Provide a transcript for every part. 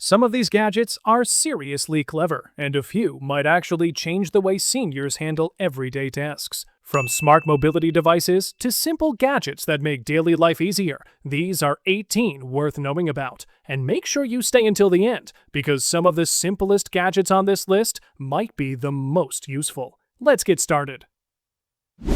Some of these gadgets are seriously clever, and a few might actually change the way seniors handle everyday tasks. From smart mobility devices to simple gadgets that make daily life easier, these are 18 worth knowing about. And make sure you stay until the end, because some of the simplest gadgets on this list might be the most useful. Let's get started.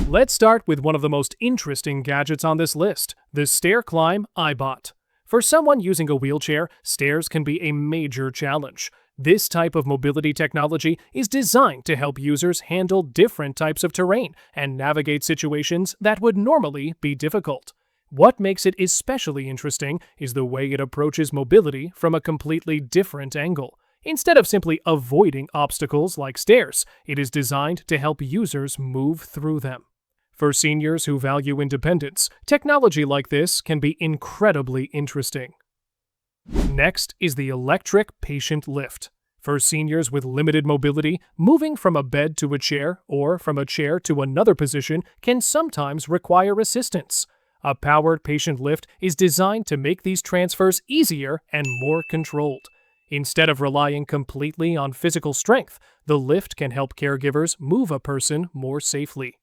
Let's start with one of the most interesting gadgets on this list, the Stair Climb iBot. For someone using a wheelchair, stairs can be a major challenge. This type of mobility technology is designed to help users handle different types of terrain and navigate situations that would normally be difficult. What makes it especially interesting is the way it approaches mobility from a completely different angle. Instead of simply avoiding obstacles like stairs, it is designed to help users move through them. For seniors who value independence, technology like this can be incredibly interesting. Next is the electric patient lift. For seniors with limited mobility, moving from a bed to a chair or from a chair to another position can sometimes require assistance. A powered patient lift is designed to make these transfers easier and more controlled. Instead of relying completely on physical strength, the lift can help caregivers move a person more safely.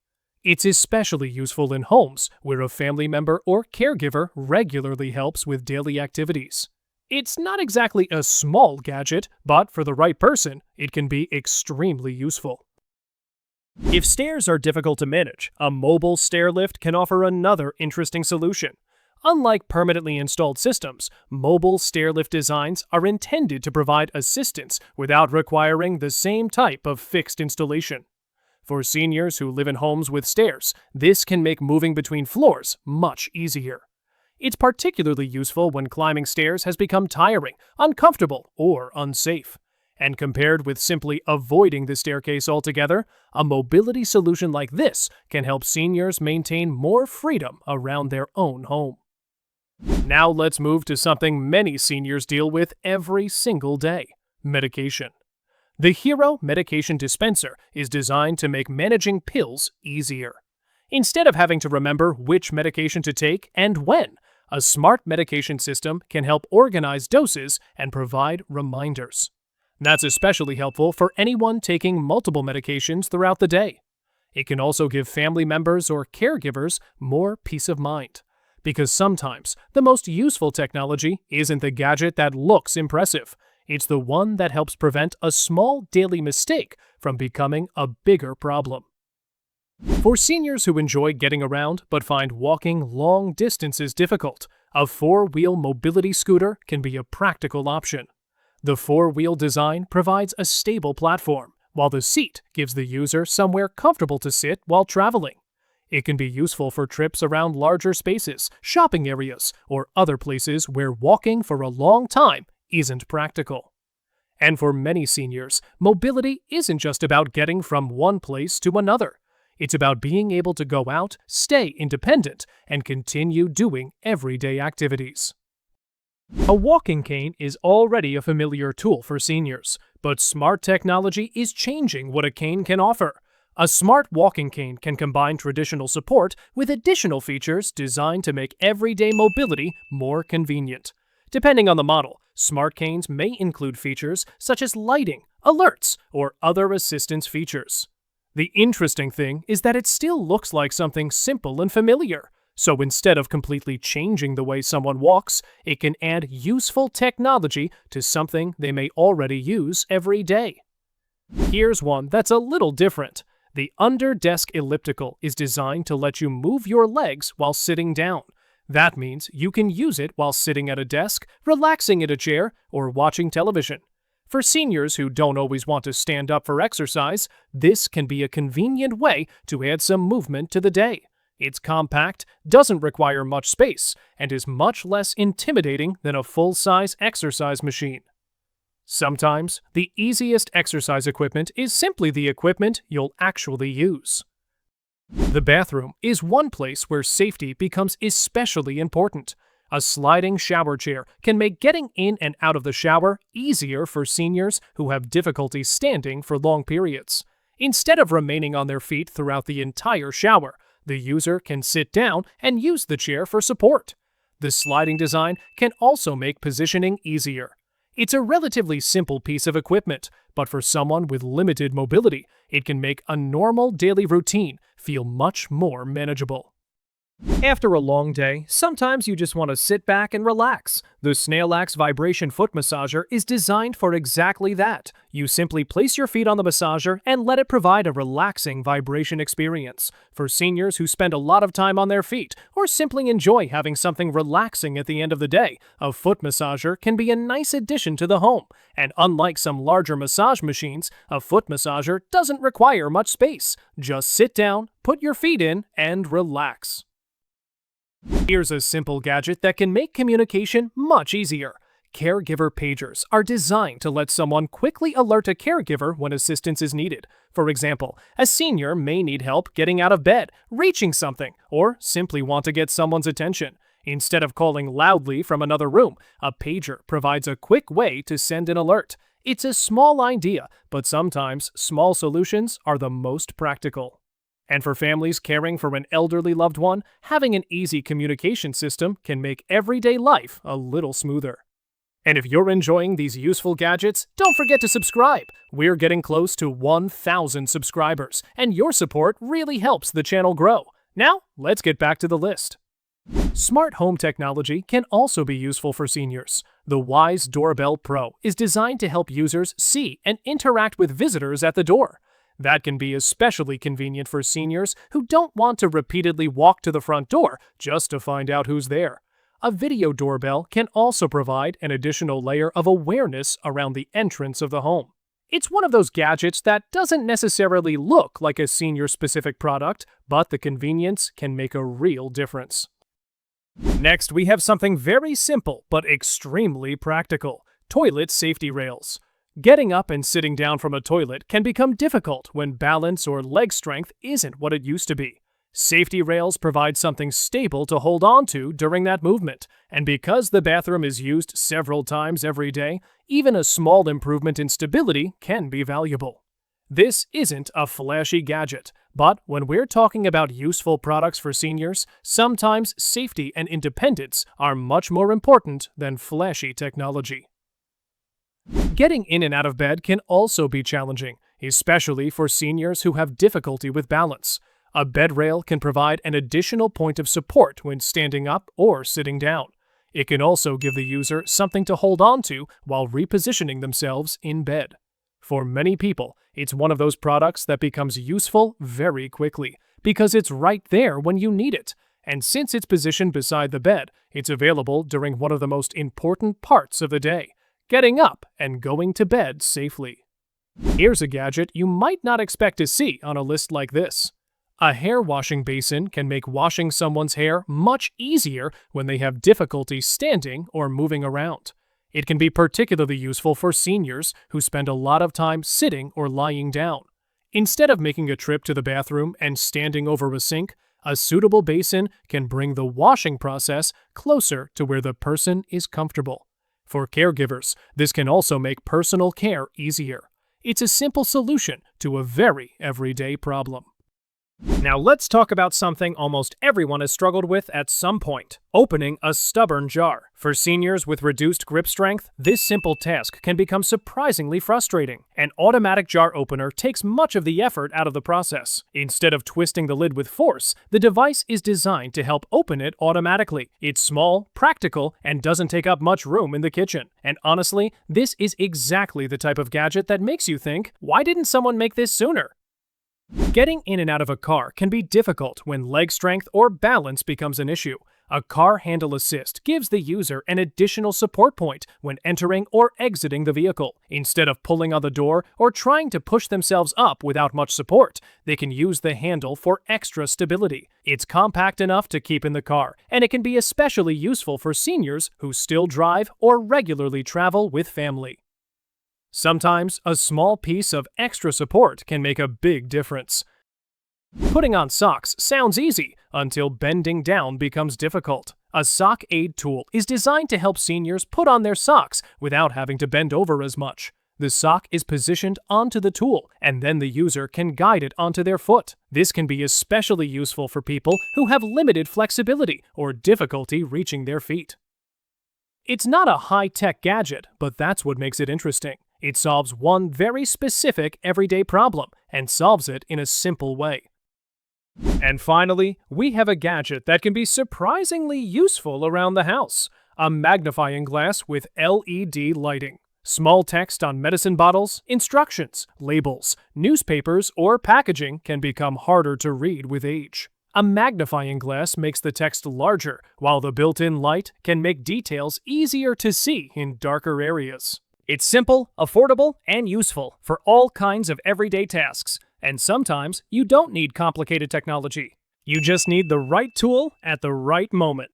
It's especially useful in homes where a family member or caregiver regularly helps with daily activities. It's not exactly a small gadget, but for the right person, it can be extremely useful. If stairs are difficult to manage, a mobile stair lift can offer another interesting solution. Unlike permanently installed systems, mobile stair lift designs are intended to provide assistance without requiring the same type of fixed installation. For seniors who live in homes with stairs, this can make moving between floors much easier. It's particularly useful when climbing stairs has become tiring, uncomfortable, or unsafe. And compared with simply avoiding the staircase altogether, a mobility solution like this can help seniors maintain more freedom around their own home. Now let's move to something many seniors deal with every single day: medication. The Hero medication dispenser is designed to make managing pills easier. Instead of having to remember which medication to take and when, a smart medication system can help organize doses and provide reminders. That's especially helpful for anyone taking multiple medications throughout the day. It can also give family members or caregivers more peace of mind, because sometimes the most useful technology isn't the gadget that looks impressive. It's the one that helps prevent a small daily mistake from becoming a bigger problem. For seniors who enjoy getting around but find walking long distances difficult, a four-wheel mobility scooter can be a practical option. The four-wheel design provides a stable platform, while the seat gives the user somewhere comfortable to sit while traveling. It can be useful for trips around larger spaces, shopping areas, or other places where walking for a long time isn't practical. And for many seniors, mobility isn't just about getting from one place to another. It's about being able to go out, stay independent, and continue doing everyday activities. A walking cane is already a familiar tool for seniors, but smart technology is changing what a cane can offer. A smart walking cane can combine traditional support with additional features designed to make everyday mobility more convenient. Depending on the model, smart canes may include features such as lighting, alerts, or other assistance features. The interesting thing is that it still looks like something simple and familiar. So instead of completely changing the way someone walks, it can add useful technology to something they may already use every day. Here's one that's a little different. The under-desk elliptical is designed to let you move your legs while sitting down. That means you can use it while sitting at a desk, relaxing in a chair, or watching television. For seniors who don't always want to stand up for exercise, this can be a convenient way to add some movement to the day. It's compact, doesn't require much space, and is much less intimidating than a full-size exercise machine. Sometimes, the easiest exercise equipment is simply the equipment you'll actually use. The bathroom is one place where safety becomes especially important. A sliding shower chair can make getting in and out of the shower easier for seniors who have difficulty standing for long periods. Instead of remaining on their feet throughout the entire shower, the user can sit down and use the chair for support. The sliding design can also make positioning easier. It's a relatively simple piece of equipment, but for someone with limited mobility, it can make a normal daily routine feel much more manageable. After a long day, sometimes you just want to sit back and relax. The Snailax Vibration Foot Massager is designed for exactly that. You simply place your feet on the massager and let it provide a relaxing vibration experience. For seniors who spend a lot of time on their feet, or simply enjoy having something relaxing at the end of the day, a foot massager can be a nice addition to the home. And unlike some larger massage machines, a foot massager doesn't require much space. Just sit down, put your feet in, and relax. Here's a simple gadget that can make communication much easier. Caregiver pagers are designed to let someone quickly alert a caregiver when assistance is needed. For example, a senior may need help getting out of bed, reaching something, or simply want to get someone's attention. Instead of calling loudly from another room, a pager provides a quick way to send an alert. It's a small idea, but sometimes small solutions are the most practical. And for families caring for an elderly loved one, having an easy communication system can make everyday life a little smoother. And if you're enjoying these useful gadgets, don't forget to subscribe. We're getting close to 1,000 subscribers, and your support really helps the channel grow. Now, let's get back to the list. Smart home technology can also be useful for seniors. The Wise Doorbell Pro is designed to help users see and interact with visitors at the door. That can be especially convenient for seniors who don't want to repeatedly walk to the front door just to find out who's there. A video doorbell can also provide an additional layer of awareness around the entrance of the home. It's one of those gadgets that doesn't necessarily look like a senior-specific product, but the convenience can make a real difference. Next, we have something very simple but extremely practical: toilet safety rails. Getting up and sitting down from a toilet can become difficult when balance or leg strength isn't what it used to be. Safety rails provide something stable to hold on to during that movement, and because the bathroom is used several times every day, even a small improvement in stability can be valuable. This isn't a flashy gadget, but when we're talking about useful products for seniors, sometimes safety and independence are much more important than flashy technology. Getting in and out of bed can also be challenging, especially for seniors who have difficulty with balance. A bed rail can provide an additional point of support when standing up or sitting down. It can also give the user something to hold on to while repositioning themselves in bed. For many people, it's one of those products that becomes useful very quickly, because it's right there when you need it. And since it's positioned beside the bed, it's available during one of the most important parts of the day: getting up and going to bed safely. Here's a gadget you might not expect to see on a list like this. A hair washing basin can make washing someone's hair much easier when they have difficulty standing or moving around. It can be particularly useful for seniors who spend a lot of time sitting or lying down. Instead of making a trip to the bathroom and standing over a sink, a suitable basin can bring the washing process closer to where the person is comfortable. For caregivers, this can also make personal care easier. It's a simple solution to a very everyday problem. Now let's talk about something almost everyone has struggled with at some point: opening a stubborn jar. For seniors with reduced grip strength, this simple task can become surprisingly frustrating. An automatic jar opener takes much of the effort out of the process. Instead of twisting the lid with force, the device is designed to help open it automatically. It's small, practical, and doesn't take up much room in the kitchen. And honestly, this is exactly the type of gadget that makes you think, why didn't someone make this sooner? Getting in and out of a car can be difficult when leg strength or balance becomes an issue. A car handle assist gives the user an additional support point when entering or exiting the vehicle. Instead of pulling on the door or trying to push themselves up without much support, they can use the handle for extra stability. It's compact enough to keep in the car, and it can be especially useful for seniors who still drive or regularly travel with family. Sometimes, a small piece of extra support can make a big difference. Putting on socks sounds easy until bending down becomes difficult. A sock aid tool is designed to help seniors put on their socks without having to bend over as much. The sock is positioned onto the tool, and then the user can guide it onto their foot. This can be especially useful for people who have limited flexibility or difficulty reaching their feet. It's not a high-tech gadget, but that's what makes it interesting. It solves one very specific everyday problem, and solves it in a simple way. And finally, we have a gadget that can be surprisingly useful around the house. A magnifying glass with LED lighting. Small text on medicine bottles, instructions, labels, newspapers, or packaging can become harder to read with age. A magnifying glass makes the text larger, while the built-in light can make details easier to see in darker areas. It's simple, affordable, and useful for all kinds of everyday tasks. And sometimes you don't need complicated technology. You just need the right tool at the right moment.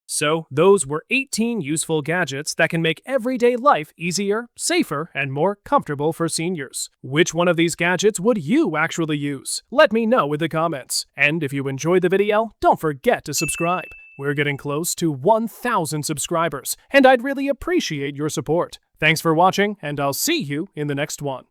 So, those were 18 useful gadgets that can make everyday life easier, safer, and more comfortable for seniors. Which one of these gadgets would you actually use? Let me know in the comments. And if you enjoyed the video, don't forget to subscribe. We're getting close to 1,000 subscribers, and I'd really appreciate your support. Thanks for watching, and I'll see you in the next one.